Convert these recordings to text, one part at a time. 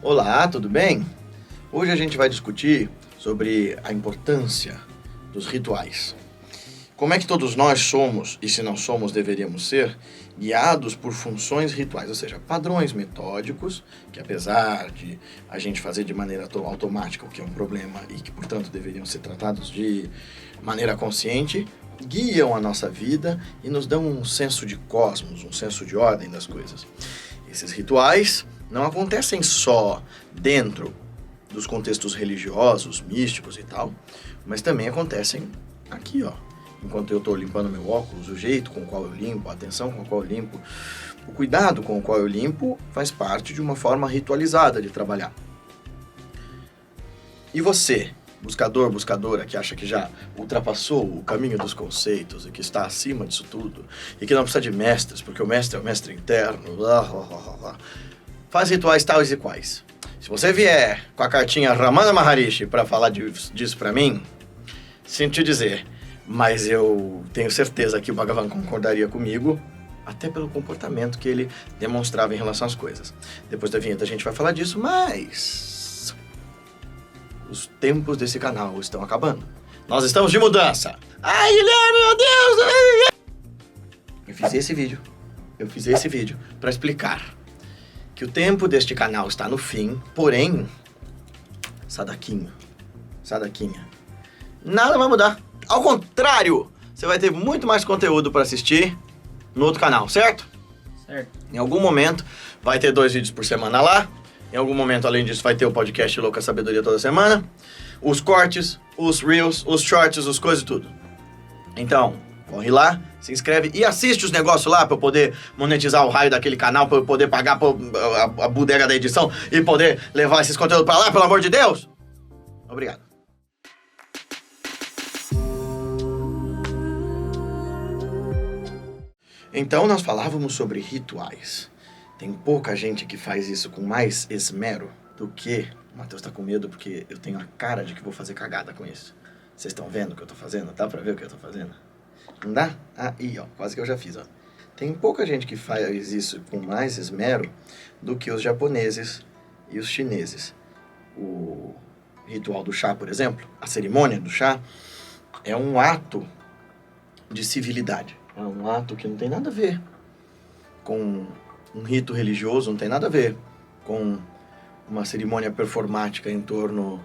Olá, tudo bem? Hoje a gente vai discutir sobre a importância dos rituais. Como é que todos nós somos, e se não somos, deveríamos ser, guiados por funções rituais, ou seja, padrões metódicos, que apesar de a gente fazer de maneira automática, o que é um problema e que, portanto, deveriam ser tratados de maneira consciente, guiam a nossa vida e nos dão um senso de cosmos, um senso de ordem das coisas. Esses rituais não acontecem só dentro dos contextos religiosos, místicos e tal, mas também acontecem aqui, ó. Enquanto eu estou limpando meu óculos, o jeito com o qual eu limpo, a atenção com a qual eu limpo, o cuidado com o qual eu limpo faz parte de uma forma ritualizada de trabalhar. E você, buscador, buscadora, que acha que já ultrapassou o caminho dos conceitos e que está acima disso tudo e que não precisa de mestres, porque o mestre é o mestre interno, faz rituais tais e quais. Se você vier com a cartinha Ramana Maharishi para falar disso para mim, sinto te dizer, mas eu tenho certeza que o Bhagavan concordaria comigo, até pelo comportamento que ele demonstrava em relação às coisas. Depois da vinheta a gente vai falar disso, mas os tempos desse canal estão acabando. Nós estamos de mudança. Ai, Guilherme, meu Deus! Eu fiz esse vídeo para explicar que o tempo deste canal está no fim, porém, sadaquinha, nada vai mudar. Ao contrário, você vai ter muito mais conteúdo para assistir no outro canal, certo? Certo. Em algum momento vai ter 2 vídeos por semana lá. Em algum momento, além disso, vai ter o podcast Louca Sabedoria toda semana. Os cortes, os reels, os shorts, as coisas e tudo. Então, corre lá, se inscreve e assiste os negócios lá para eu poder monetizar o raio daquele canal, para eu poder pagar a bodega da edição e poder levar esses conteúdos para lá, pelo amor de Deus. Obrigado. Então, nós falávamos sobre rituais. Tem pouca gente que faz isso com mais esmero do que... O Matheus tá com medo porque eu tenho a cara de que vou fazer cagada com isso. Vocês estão vendo o que eu tô fazendo? Dá pra ver o que eu tô fazendo? Não dá? Aí, ó, quase que eu já fiz, ó. Tem pouca gente que faz isso com mais esmero do que os japoneses e os chineses. O ritual do chá, por exemplo, a cerimônia do chá, é um ato de civilidade. É um ato que não tem nada a ver com um rito religioso, não tem nada a ver com uma cerimônia performática em torno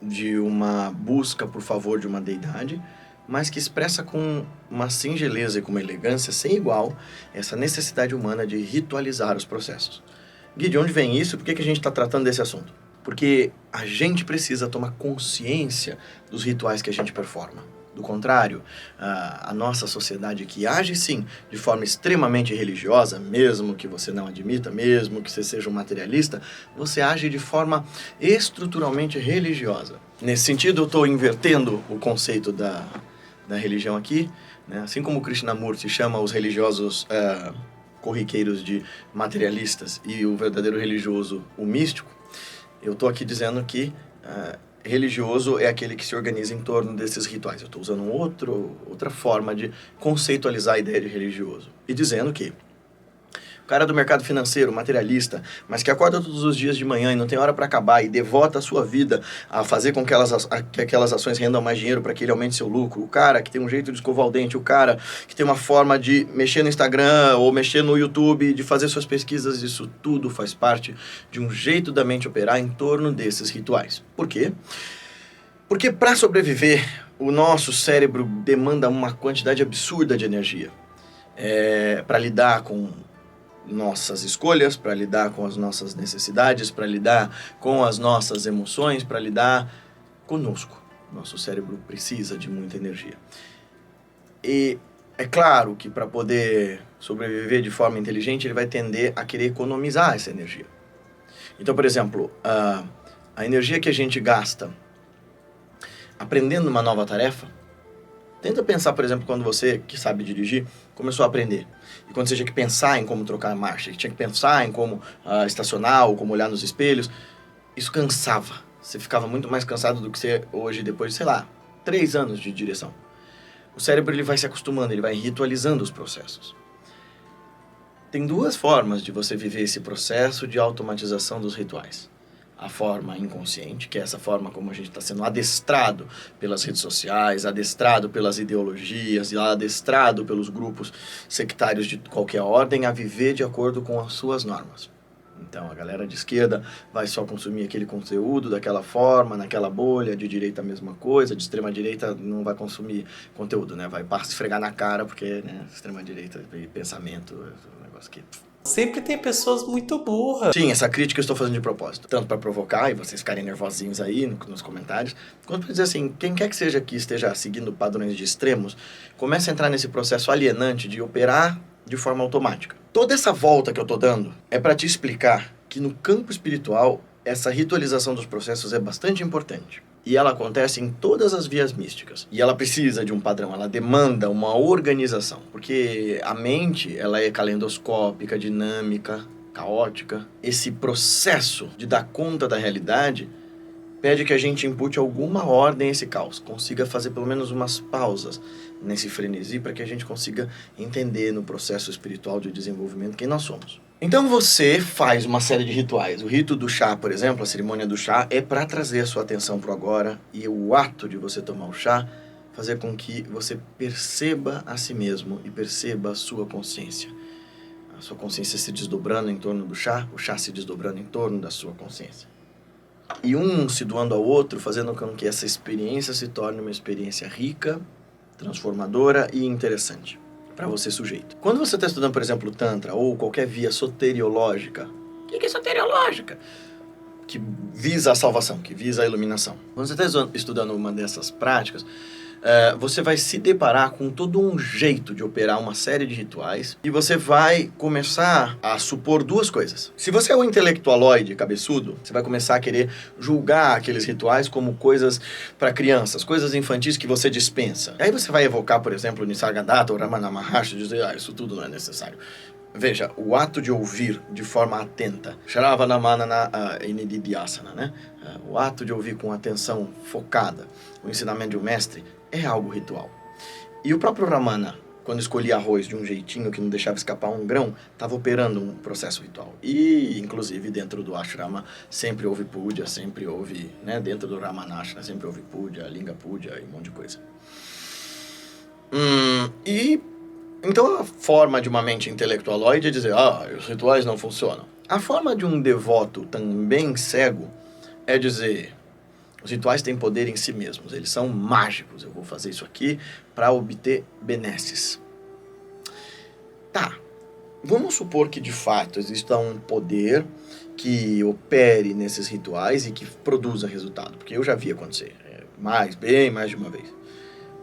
de uma busca por favor de uma deidade, mas que expressa com uma singeleza e com uma elegância sem igual essa necessidade humana de ritualizar os processos. Gui, de onde vem isso? Por que a gente está tratando desse assunto? Porque a gente precisa tomar consciência dos rituais que a gente performa. Do contrário, a nossa sociedade que age sim de forma extremamente religiosa, mesmo que você não admita, mesmo que você seja um materialista, você age de forma estruturalmente religiosa. Nesse sentido, eu estou invertendo o conceito da religião aqui, né? Assim como o Krishnamurti chama os religiosos corriqueiros de materialistas e o verdadeiro religioso o místico, eu estou aqui dizendo que religioso é aquele que se organiza em torno desses rituais. Eu estou usando outra forma de conceitualizar a ideia de religioso. E dizendo que o cara do mercado financeiro, materialista, mas que acorda todos os dias de manhã e não tem hora para acabar e devota a sua vida a fazer com que aquelas ações rendam mais dinheiro para que ele aumente seu lucro. O cara que tem um jeito de escovar o dente, o cara que tem uma forma de mexer no Instagram ou mexer no YouTube, de fazer suas pesquisas, isso tudo faz parte de um jeito da mente operar em torno desses rituais. Por quê? Porque para sobreviver, o nosso cérebro demanda uma quantidade absurda de energia para lidar com nossas escolhas, para lidar com as nossas necessidades, para lidar com as nossas emoções, para lidar conosco. Nosso cérebro precisa de muita energia. E é claro que para poder sobreviver de forma inteligente, ele vai tender a querer economizar essa energia. Então, por exemplo, a energia que a gente gasta aprendendo uma nova tarefa, tenta pensar, por exemplo, quando você, que sabe dirigir, começou a aprender. E quando você tinha que pensar em como trocar a marcha, tinha que pensar em como estacionar ou como olhar nos espelhos, isso cansava. Você ficava muito mais cansado do que você hoje, depois de, 3 anos de direção. O cérebro ele vai se acostumando, ele vai ritualizando os processos. Tem duas formas de você viver esse processo de automatização dos rituais. A forma inconsciente, que é essa forma como a gente está sendo adestrado pelas redes sociais, adestrado pelas ideologias, adestrado pelos grupos sectários de qualquer ordem a viver de acordo com as suas normas. Então, a galera de esquerda vai só consumir aquele conteúdo daquela forma, naquela bolha, de direita a mesma coisa, de extrema direita não vai consumir conteúdo, né? Vai esfregar na cara, porque, né, extrema direita e pensamento é um negócio que... Sempre tem pessoas muito burras. Sim, essa crítica eu estou fazendo de propósito. Tanto para provocar e vocês ficarem nervosinhos aí nos comentários, quanto para dizer assim, quem quer que seja que esteja seguindo padrões de extremos, comece a entrar nesse processo alienante de operar de forma automática. Toda essa volta que eu estou dando é para te explicar que no campo espiritual, essa ritualização dos processos é bastante importante. E ela acontece em todas as vias místicas. E ela precisa de um padrão, ela demanda uma organização. Porque a mente, ela é calendoscópica, dinâmica, caótica. Esse processo de dar conta da realidade pede que a gente impute alguma ordem a esse caos. Consiga fazer pelo menos umas pausas nesse frenesi para que a gente consiga entender no processo espiritual de desenvolvimento quem nós somos. Então você faz uma série de rituais. O rito do chá, por exemplo, a cerimônia do chá, é para trazer a sua atenção para o agora, e o ato de você tomar o chá fazer com que você perceba a si mesmo e perceba a sua consciência. A sua consciência se desdobrando em torno do chá, o chá se desdobrando em torno da sua consciência. E um se doando ao outro, fazendo com que essa experiência se torne uma experiência rica, transformadora e interessante para você sujeito. Quando você está estudando, por exemplo, Tantra ou qualquer via soteriológica, o que é soteriológica? Que visa a salvação, que visa a iluminação. Quando você está estudando uma dessas práticas, você vai se deparar com todo um jeito de operar uma série de rituais e você vai começar a supor duas coisas. Se você é um intelectualoide cabeçudo, você vai começar a querer julgar aqueles rituais como coisas para crianças, coisas infantis que você dispensa. Aí você vai evocar, por exemplo, o Nisargadatta ou Ramana Maharshi e dizer, isso tudo não é necessário. Veja, o ato de ouvir de forma atenta, Shravanamana Inididhyasana, né? O ato de ouvir com atenção focada, o ensinamento de um mestre, é algo ritual. E o próprio Ramana, quando escolhia arroz de um jeitinho que não deixava escapar um grão, estava operando um processo ritual. E, inclusive, dentro do ashrama, sempre houve puja, sempre houve, né? Dentro do Ramanashra, sempre houve puja, linga puja e um monte de coisa. Então, a forma de uma mente intelectualoide é dizer, os rituais não funcionam. A forma de um devoto também cego é dizer, os rituais têm poder em si mesmos, eles são mágicos, eu vou fazer isso aqui para obter benesses. Tá, vamos supor que de fato exista um poder que opere nesses rituais e que produza resultado, porque eu já vi acontecer, bem mais de uma vez.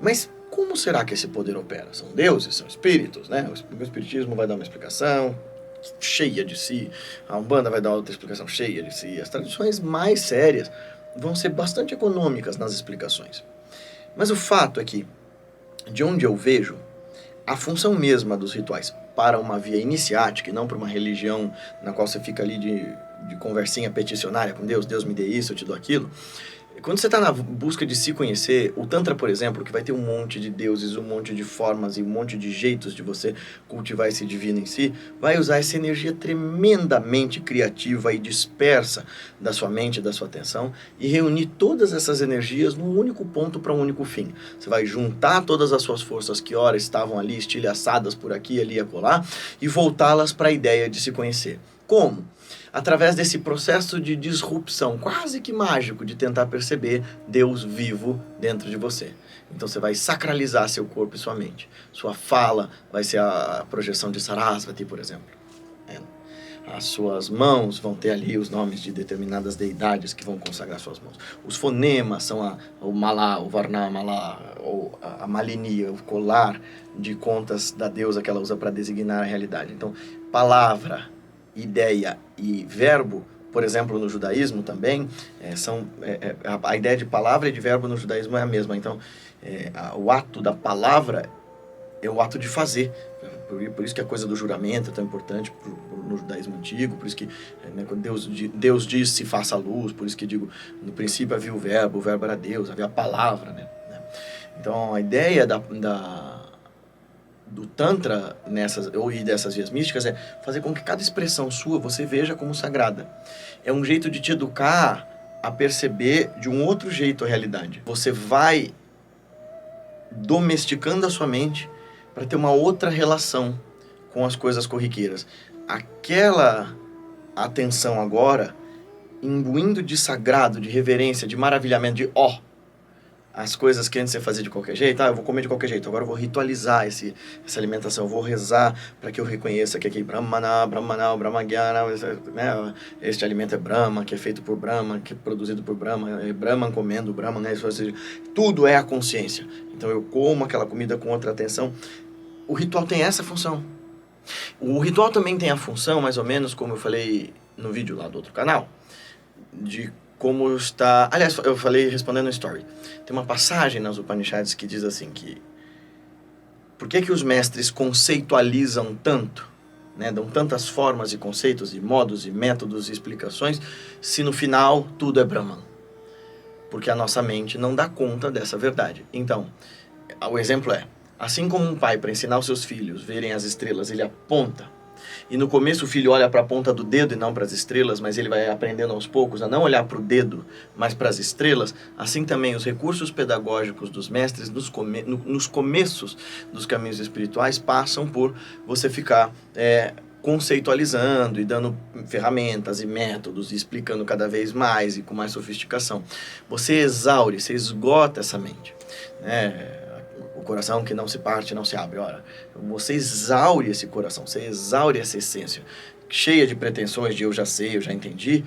Mas como será que esse poder opera? São deuses, são espíritos, né? O espiritismo vai dar uma explicação cheia de si, a Umbanda vai dar outra explicação cheia de si, as tradições mais sérias vão ser bastante econômicas nas explicações. Mas o fato é que, de onde eu vejo, a função mesma dos rituais para uma via iniciática e não para uma religião na qual você fica ali de conversinha peticionária com Deus, Deus me dê isso, eu te dou aquilo. Quando você está na busca de se conhecer, o Tantra, por exemplo, que vai ter um monte de deuses, um monte de formas e um monte de jeitos de você cultivar esse divino em si, vai usar essa energia tremendamente criativa e dispersa da sua mente, da sua atenção, e reunir todas essas energias num único ponto para um único fim. Você vai juntar todas as suas forças que ora estavam ali estilhaçadas por aqui, ali e acolá, e voltá-las para a ideia de se conhecer. Como? Através desse processo de disrupção quase que mágico de tentar perceber Deus vivo dentro de você. Então você vai sacralizar seu corpo e sua mente. Sua fala vai ser a projeção de Sarasvati, por exemplo. As suas mãos vão ter ali os nomes de determinadas deidades que vão consagrar suas mãos. Os fonemas são o Malá, o Varnamala, ou a Malini, o colar de contas da deusa que ela usa para designar a realidade. Então, palavra, ideia e verbo, por exemplo, no judaísmo também, a ideia de palavra e de verbo no judaísmo é a mesma. Então, o ato da palavra é o ato de fazer. Por isso que a coisa do juramento é tão importante no judaísmo antigo, por isso que quando Deus diz se faça a luz, por isso que digo, no princípio havia o verbo era Deus, havia a palavra, né? Então, a ideia do Tantra e dessas vias místicas é fazer com que cada expressão sua você veja como sagrada. É um jeito de te educar a perceber de um outro jeito a realidade. Você vai domesticando a sua mente para ter uma outra relação com as coisas corriqueiras. Aquela atenção agora, imbuindo de sagrado, de reverência, de maravilhamento, de as coisas que antes você fazia de qualquer jeito, eu vou comer de qualquer jeito, agora eu vou ritualizar essa alimentação, eu vou rezar para que eu reconheça que aqui Brahmana, Brahmagyana, né? Este alimento é Brahma, que é feito por Brahma, que é produzido por Brahma, é Brahman comendo Brahma, né? Tudo é a consciência. Então eu como aquela comida com outra atenção. O ritual tem essa função. O ritual também tem a função, mais ou menos, como eu falei no vídeo lá do outro canal, de como está... Aliás, eu falei respondendo no story. Tem uma passagem nas Upanishads que diz assim que... Por que os mestres conceitualizam tanto, né? Dão tantas formas e conceitos e modos e métodos e explicações, se no final tudo é Brahman? Porque a nossa mente não dá conta dessa verdade. Então, o exemplo é, assim como um pai, para ensinar os seus filhos verem as estrelas, ele aponta, e no começo o filho olha para a ponta do dedo e não para as estrelas, mas ele vai aprendendo aos poucos a não olhar para o dedo, mas para as estrelas. Assim também os recursos pedagógicos dos mestres nos começos dos caminhos espirituais passam por você ficar conceitualizando e dando ferramentas e métodos e explicando cada vez mais e com mais sofisticação. Você exaure, você esgota essa mente, né? O coração que não se parte, não se abre. Ora, você exaure esse coração, você exaure essa essência, cheia de pretensões de eu já sei, eu já entendi,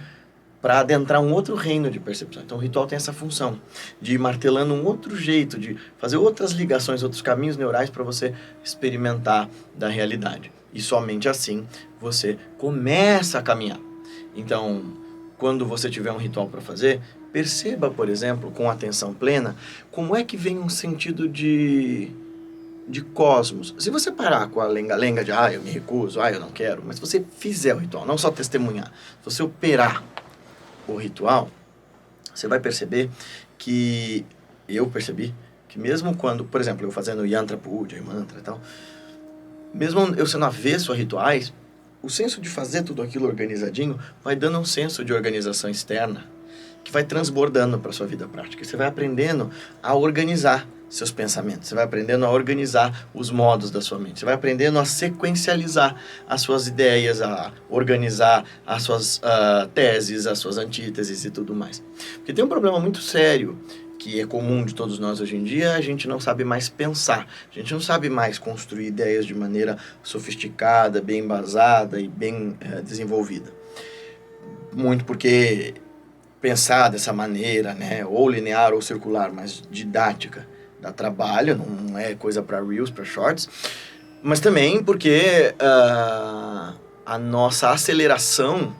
para adentrar um outro reino de percepção. Então o ritual tem essa função de ir martelando um outro jeito, de fazer outras ligações, outros caminhos neurais para você experimentar da realidade. E somente assim você começa a caminhar. Então, quando você tiver um ritual para fazer, perceba, por exemplo, com atenção plena, como é que vem um sentido de cosmos. Se você parar com a lenga-lenga de, eu me recuso, eu não quero, mas se você fizer o ritual, não só testemunhar, se você operar o ritual, você vai perceber que, eu percebi, que mesmo quando, por exemplo, eu fazendo yantra puja, mantra e tal, mesmo eu sendo avesso a rituais, o senso de fazer tudo aquilo organizadinho vai dando um senso de organização externa, que vai transbordando para a sua vida prática. Você vai aprendendo a organizar seus pensamentos, você vai aprendendo a organizar os modos da sua mente, você vai aprendendo a sequencializar as suas ideias, a organizar as suas teses, as suas antíteses e tudo mais. Porque tem um problema muito sério, que é comum de todos nós hoje em dia, a gente não sabe mais pensar, a gente não sabe mais construir ideias de maneira sofisticada, bem embasada e bem desenvolvida. Muito porque pensar dessa maneira, né, ou linear ou circular, mas didática, dá trabalho, não é coisa para Reels, para Shorts, mas também porque a nossa aceleração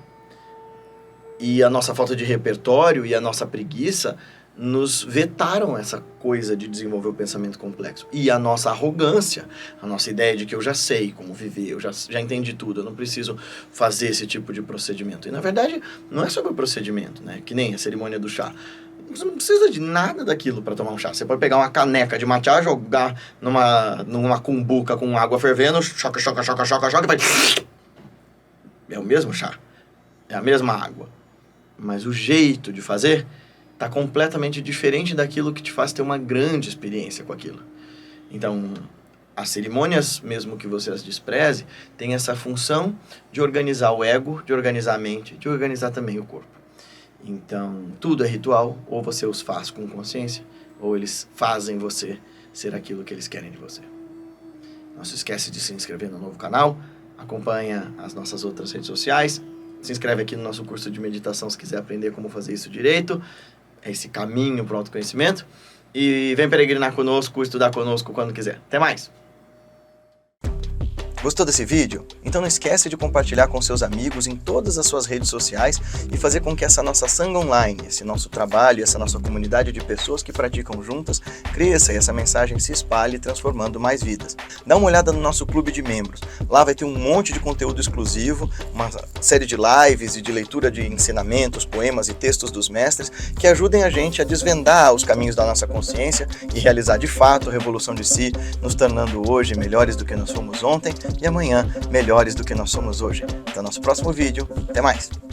e a nossa falta de repertório e a nossa preguiça nos vetaram essa coisa de desenvolver o pensamento complexo. E a nossa arrogância, a nossa ideia de que eu já sei como viver, eu já entendi tudo, eu não preciso fazer esse tipo de procedimento. E na verdade, não é sobre o procedimento, né? Que nem a cerimônia do chá. Você não precisa de nada daquilo para tomar um chá. Você pode pegar uma caneca de matcha, jogar numa cumbuca com água fervendo, choca, e vai... É o mesmo chá. É a mesma água. Mas o jeito de fazer está completamente diferente daquilo que te faz ter uma grande experiência com aquilo. Então, as cerimônias, mesmo que você as despreze, têm essa função de organizar o ego, de organizar a mente, de organizar também o corpo. Então, tudo é ritual, ou você os faz com consciência, ou eles fazem você ser aquilo que eles querem de você. Não se esquece de se inscrever no novo canal, acompanha as nossas outras redes sociais, se inscreve aqui no nosso curso de meditação se quiser aprender como fazer isso direito, esse caminho para o autoconhecimento, e vem peregrinar conosco, estudar conosco quando quiser. Até mais! Gostou desse vídeo? Então não esquece de compartilhar com seus amigos em todas as suas redes sociais e fazer com que essa nossa Sangha Online, esse nosso trabalho, essa nossa comunidade de pessoas que praticam juntas, cresça e essa mensagem se espalhe, transformando mais vidas. Dá uma olhada no nosso clube de membros. Lá vai ter um monte de conteúdo exclusivo, uma série de lives e de leitura de ensinamentos, poemas e textos dos mestres que ajudem a gente a desvendar os caminhos da nossa consciência e realizar de fato a revolução de si, nos tornando hoje melhores do que nós fomos ontem e amanhã melhores do que nós somos hoje. Até o nosso próximo vídeo. Até mais!